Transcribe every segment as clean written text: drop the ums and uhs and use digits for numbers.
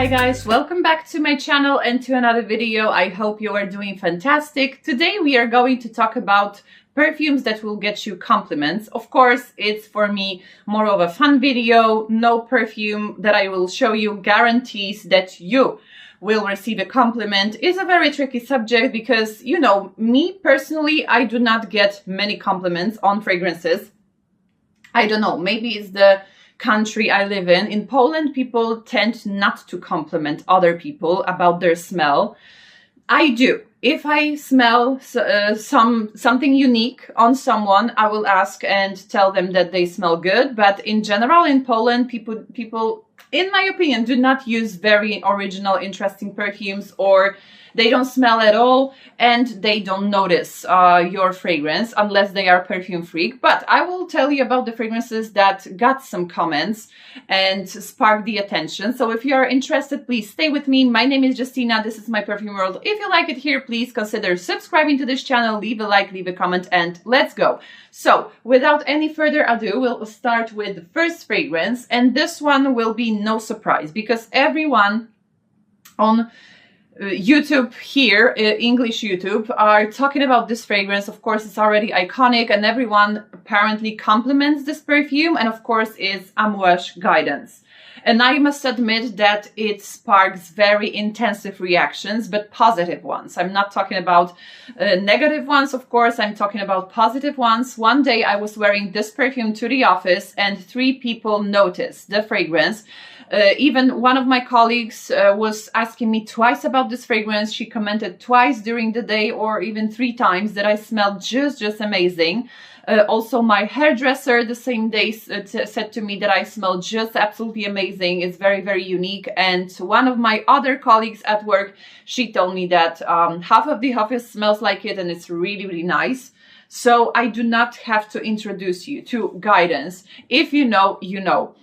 Hi guys, welcome back to my channel and to another video. I hope you are doing fantastic. Today we are going to talk about perfumes that will get you compliments. Of course, it's for me more of a fun video. No perfume that I will show you guarantees that you will receive a compliment. It's a very tricky subject because, you know, me personally, I do not get many compliments on fragrances. I don't know, maybe it's the country I live in. In Poland, people tend not to compliment other people about their smell. I do. If I smell something unique on someone, I will ask and tell them that they smell good. But in general, in Poland, people, in my opinion, do not use very original, interesting perfumes, or they don't smell at all and they don't notice your fragrance unless they are perfume freak. But I will tell you about the fragrances that got some comments and sparked the attention. So if you are interested, please stay with me. My name is Justina. This is my perfume world. If you like it here, please consider subscribing to this channel, leave a like, leave a comment, and let's go. So without any further ado, we'll start with the first fragrance. And this one will be no surprise because everyone on YouTube here, English YouTube, are talking about this fragrance. Of course, it's already iconic and everyone apparently compliments this perfume, and of course it's Amouage Guidance. And I must admit that it sparks very intensive reactions, but positive ones. I'm not talking about negative ones, of course, I'm talking about positive ones. One day I was wearing this perfume to the office and 3 people noticed the fragrance. Even one of my colleagues was asking me twice about this fragrance. She commented twice during the day, or even 3 times, that I smelled just amazing. Also, my hairdresser the same day said to me that I smell just absolutely amazing. It's very unique. And one of my other colleagues at work, she told me that half of the office smells like it and it's really nice. So I do not have to introduce you to Guidance. If you know, you know.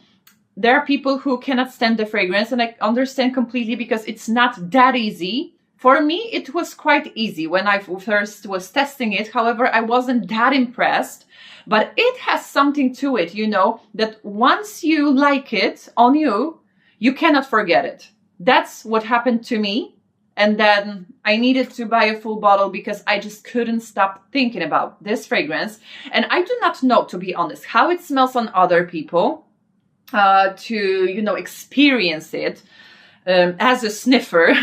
There are people who cannot stand the fragrance, and I understand completely because it's not that easy. For me, it was quite easy when I first was testing it. However, I wasn't that impressed, but it has something to it, you know, that once you like it on you, you cannot forget it. That's what happened to me. And then I needed to buy a full bottle because I just couldn't stop thinking about this fragrance. And I do not know, to be honest, how it smells on other people. To, you know, experience it as a sniffer,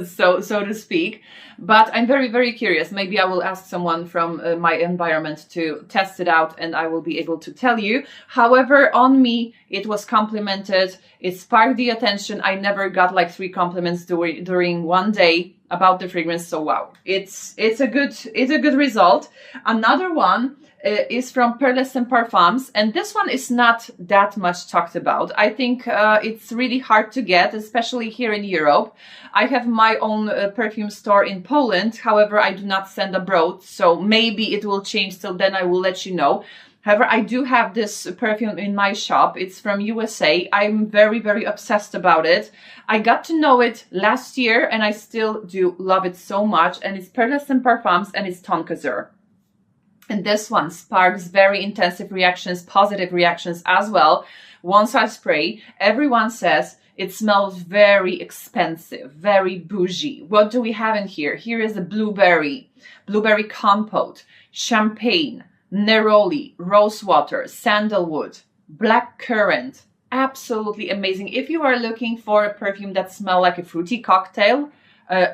so to speak. But I'm very curious. Maybe I will ask someone from my environment to test it out and I will be able to tell you. However, on me, it was complimented. It sparked the attention. I never got like 3 compliments during one day about the fragrance. So wow, it's a good result. Another one is from Pearlescent Parfums, and this one is not that much talked about. I think it's really hard to get, especially here in Europe. I have my own perfume store in Poland. However, I do not send abroad, so maybe it will change. Till then, I will let you know. However, I do have this perfume in my shop. It's from USA. I'm very obsessed about it. I got to know it last year and I still do love it so much. And it's Pearlescent Parfums and it's Tonkazure. And this one sparks very intensive reactions, positive reactions as well. Once I spray, everyone says it smells very expensive, very bougie. What do we have in here? Here is a blueberry compote, champagne, neroli, rosewater, sandalwood, black currant. Absolutely amazing. If you are looking for a perfume that smells like a fruity cocktail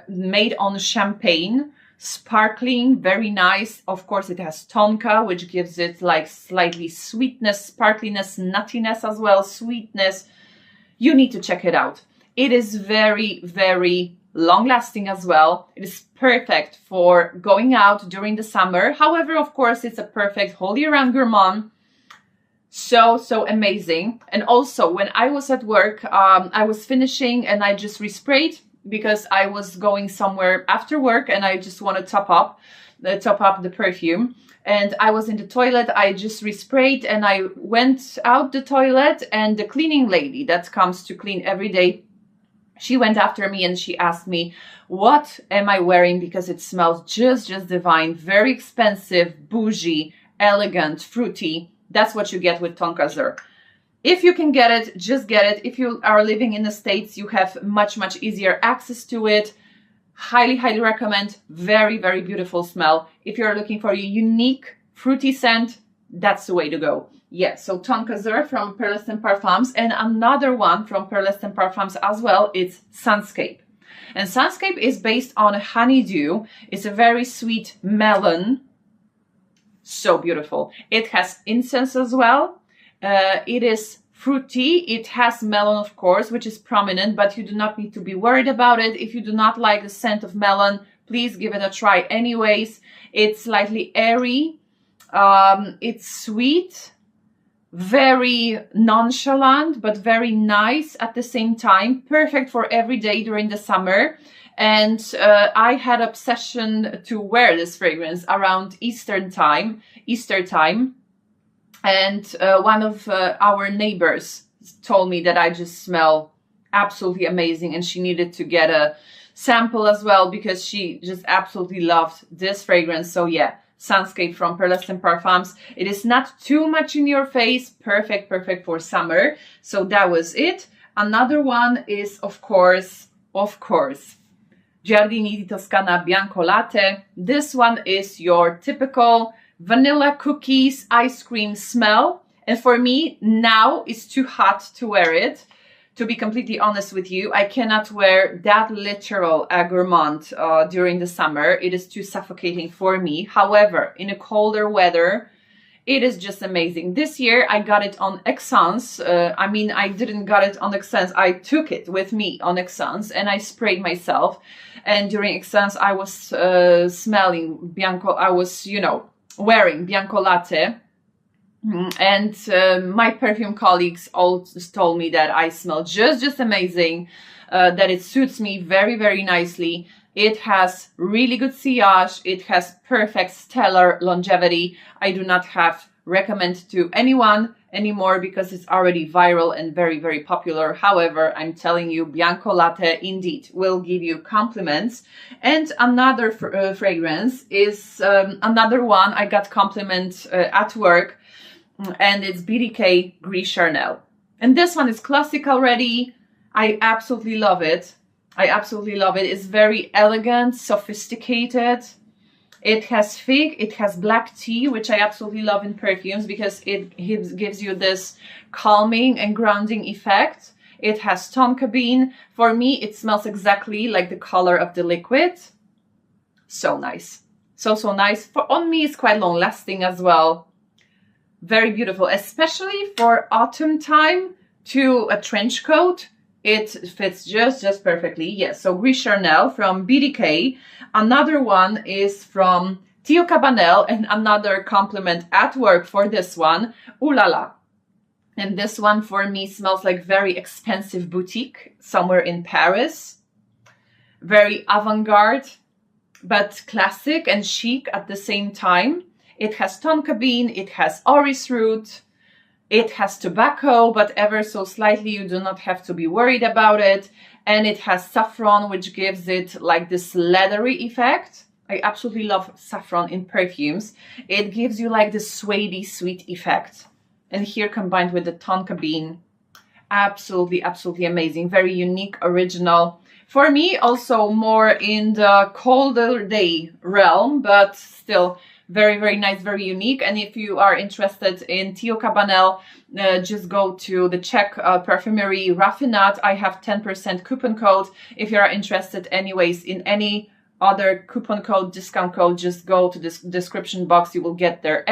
made on champagne, sparkling, very nice. Of course, it has tonka, which gives it like slightly sweetness, sparkliness, nuttiness as well, sweetness. You need to check it out. It is very long lasting as well. It is perfect for going out during the summer. However, of course, it's a perfect whole year round gourmand. So amazing. And also when I was at work, I was finishing and I just resprayed because I was going somewhere after work and I just want to top up the perfume. And I was in the toilet, I just resprayed and I went out the toilet, and the cleaning lady that comes to clean every day, she went after me and she asked me, what am I wearing? Because it smells just divine, very expensive, bougie, elegant, fruity. That's what you get with Tonkazure. If you can get it, just get it. If you are living in the States, you have much easier access to it. Highly recommend. Very beautiful smell. If you're looking for a unique fruity scent, that's the way to go. Yeah, so Tonkazure from Pearlescent Parfums, and another one from Pearlescent Parfums as well, it's Sunscape. And Sunscape is based on honeydew. It's a very sweet melon. So beautiful. It has incense as well. It is fruity. It has melon, of course, which is prominent, but you do not need to be worried about it. If you do not like the scent of melon, please give it a try anyways. It's slightly airy. It's sweet, very nonchalant, but very nice at the same time. Perfect for every day during the summer. And I had obsession to wear this fragrance around Easter time. And one of our neighbors told me that I just smell absolutely amazing, and she needed to get a sample as well because she just absolutely loved this fragrance. So yeah, Sunscape from Pearlescent Parfums. It is not too much in your face. Perfect for summer. So that was it. Another one is, of course, Giardini di Toscana Bianco Latte. This one is your typical vanilla cookies ice cream smell, and for me now it's too hot to wear it. To be completely honest with you, I cannot wear that literal gourmand during the summer. It is too suffocating for me. However, in a colder weather, it is just amazing. This year I got it on Essence. I mean, I didn't got it on Essence. I took it with me on Essence and I sprayed myself. And during Essence, I was smelling Bianco. I was, you know, wearing Bianco Latte. And my perfume colleagues all told me that I smell just amazing, that it suits me very nicely. It has really good sillage. It has perfect stellar longevity. I do not recommend to anyone anymore because it's already viral and very popular. However, I'm telling you, Bianco Latte indeed will give you compliments. And another fragrance is another one I got compliment at work. And it's BDK Gris Charnel. And this one is classic already. I absolutely love it. It's very elegant, sophisticated. It has fig, it has black tea, which I absolutely love in perfumes because it gives you this calming and grounding effect. It has tonka bean. For me, it smells exactly like the color of the liquid. So nice. So nice. On me, it's quite long lasting as well. Very beautiful, especially for autumn time to a trench coat. It fits just perfectly. Yes, so Gris Charnel from BDK. Another one is from Teo Cabanel, and another compliment at work for this one, Ooh La La. And this one for me smells like very expensive boutique somewhere in Paris. Very avant-garde, but classic and chic at the same time. It has tonka bean, it has orris root, it has tobacco, but ever so slightly, you do not have to be worried about it. And it has saffron, which gives it like this leathery effect. I absolutely love saffron in perfumes. It gives you like this suede sweet effect. And here combined with the tonka bean, absolutely amazing. Very unique, original. For me, also more in the colder day realm, but still very nice, very unique. And if you are interested in Teo Cabanel, just go to the Czech Parfumerie RAFINAD. I have 10% coupon code. If you are interested anyways in any other coupon code, discount code, just go to this description box. You will get there.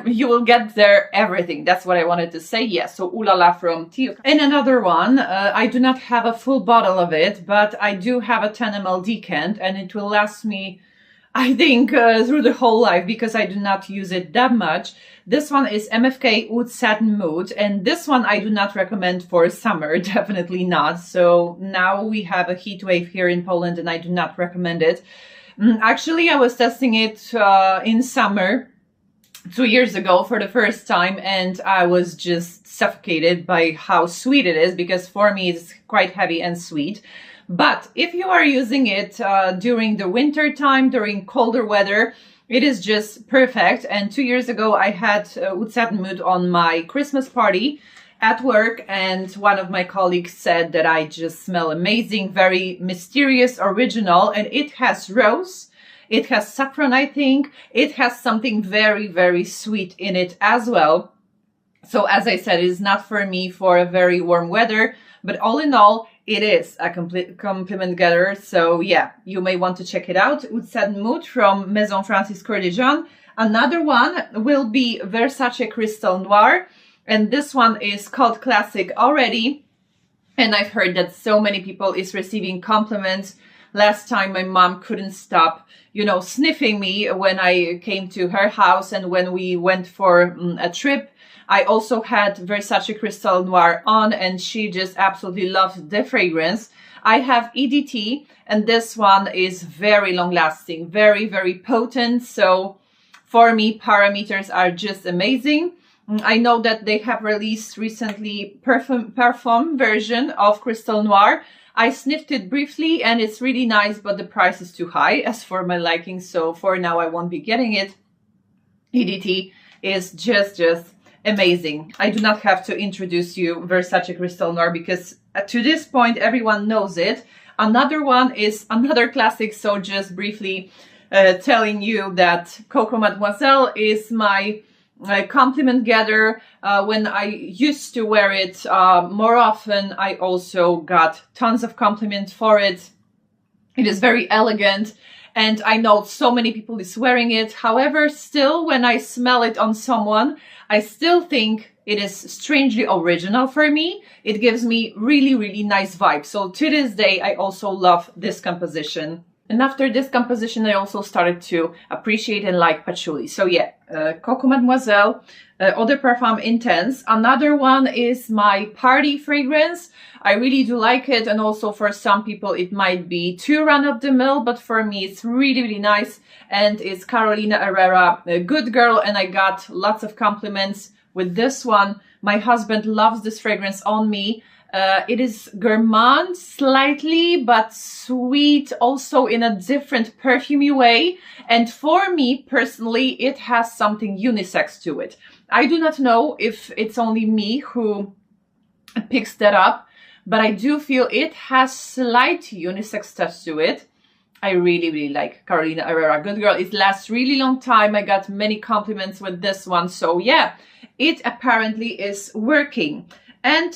You will get there everything. That's what I wanted to say. Yes, so Ooh La La from Teo. And another one, I do not have a full bottle of it, but I do have a 10 ml decant, and it will last me, I think, through the whole life because I do not use it that much. This one is MFK Oud Satin Mood, and this one I do not recommend for summer, definitely not. So now we have a heat wave here in Poland and I do not recommend it. Actually, I was testing it in summer 2 years ago for the first time, and I was just suffocated by how sweet it is because for me it's quite heavy and sweet. But if you are using it during the winter time, during colder weather, it is just perfect. And 2 years ago, I had Oud Satin Mood on my Christmas party, at work, and one of my colleagues said that I just smell amazing, very mysterious, original, and it has rose, it has saffron, I think, it has something very, very sweet in it as well. So as I said, it is not for me for a very warm weather, but all in all, it is a complete compliment getter. So yeah, you may want to check it out. Oud Satin Mood from Maison Francis Coeur de Jean. Another one will be Versace Crystal Noir. And this one is called Classic already. And I've heard that so many people is receiving compliments. Last time my mom couldn't stop, you know, sniffing me when I came to her house and when we went for a trip. I also had Versace Crystal Noir on, and she just absolutely loved the fragrance. I have EDT, and this one is very long lasting, very, very potent. So for me, parameters are just amazing. I know that they have released recently Parfum version of Crystal Noir. I sniffed it briefly and it's really nice, but the price is too high as for my liking. So for now, I won't be getting it. EDT is just amazing. I do not have to introduce you Versace Crystal Noir because to this point, everyone knows it. Another one is another classic. So just briefly telling you that Coco Mademoiselle is my compliment getter. When I used to wear it more often, I also got tons of compliments for it. It is very elegant, and I know so many people is wearing it. However, still when I smell it on someone, I still think it is strangely original for me. It gives me really, really nice vibes. So to this day, I also love this composition. And after this composition, I also started to appreciate and like patchouli. So yeah, Coco Mademoiselle, Eau de Parfum Intense. Another one is my party fragrance. I really do like it. And also for some people, it might be too run-of-the-mill, but for me, it's really, really nice. And it's Carolina Herrera, a good girl. And I got lots of compliments with this one. My husband loves this fragrance on me. It is gourmand slightly, but sweet also in a different perfumey way. And for me personally, it has something unisex to it. I do not know if it's only me who picks that up, but I do feel it has slight unisex touch to it. I really, really like Carolina Herrera. Good girl. It lasts really long time. I got many compliments with this one. So yeah, it apparently is working. And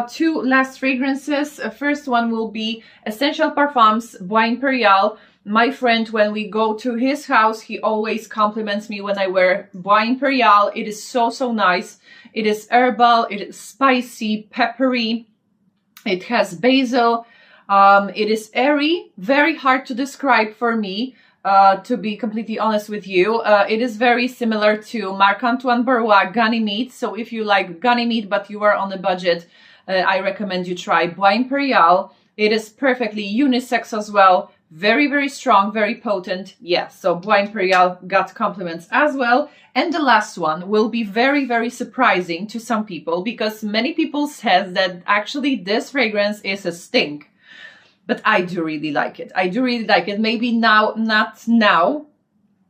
two last fragrances. First one will be Essential Parfums, Bois Imperiale. My friend, when we go to his house, he always compliments me when I wear Bois Imperiale. It is so, so nice. It is herbal, it is spicy, peppery. It has basil. It is airy, very hard to describe for me. To be completely honest with you, it is very similar to Marc-Antoine Bourrois Ganymede. So if you like Ganymede, but you are on a budget, I recommend you try Bois Imperiale. It is perfectly unisex as well. Very, very strong, very potent. Yeah, so Bois Imperiale got compliments as well. And the last one will be very, very surprising to some people because many people says that actually this fragrance is a stink. But I do really like it. I do really like it. Maybe now, not now.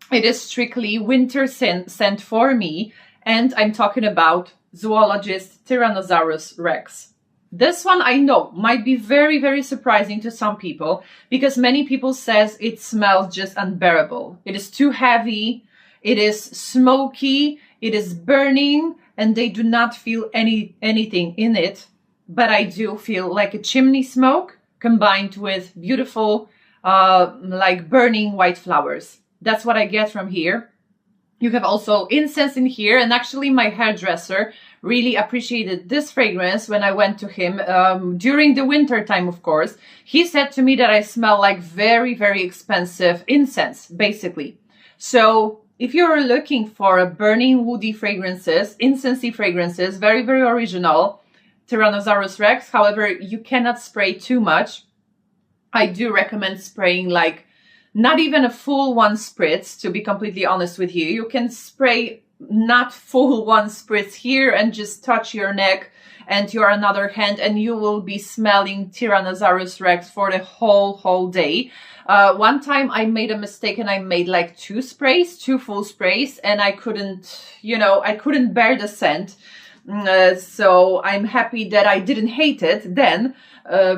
It is strictly winter scent for me. And I'm talking about Zoologist Tyrannosaurus Rex. This one I know might be very, very surprising to some people because many people says it smells just unbearable. It is too heavy. It is smoky. It is burning, and they do not feel anything in it. But I do feel like a chimney smoke combined with beautiful, like burning white flowers. That's what I get from here. You have also incense in here, and actually my hairdresser really appreciated this fragrance when I went to him during the winter time, of course. He said to me that I smell like very, very expensive incense, basically. So if you're looking for a burning woody fragrances, incensey fragrances, very, very original, Tyrannosaurus Rex. However, you cannot spray too much. I do recommend spraying like not even a full one spritz, to be completely honest with you. You can spray not full one spritz here and just touch your neck and your another hand, and you will be smelling Tyrannosaurus Rex for the whole day. One time I made a mistake and I made like two full sprays, and I couldn't, you know, I couldn't bear the scent. So I'm happy that I didn't hate it then,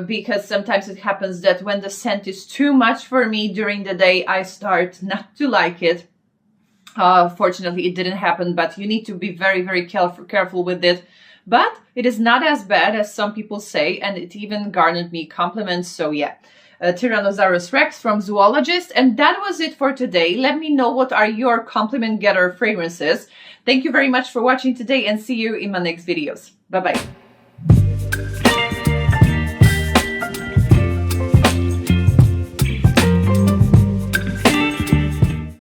because sometimes it happens that when the scent is too much for me during the day, I start not to like it. Fortunately, it didn't happen, but you need to be very, very careful with it. But it is not as bad as some people say, and it even garnered me compliments. So yeah, Tyrannosaurus Rex from Zoologist. And that was it for today. Let me know what are your compliment getter fragrances. Thank you very much for watching today, and see you in my next videos. Bye-bye.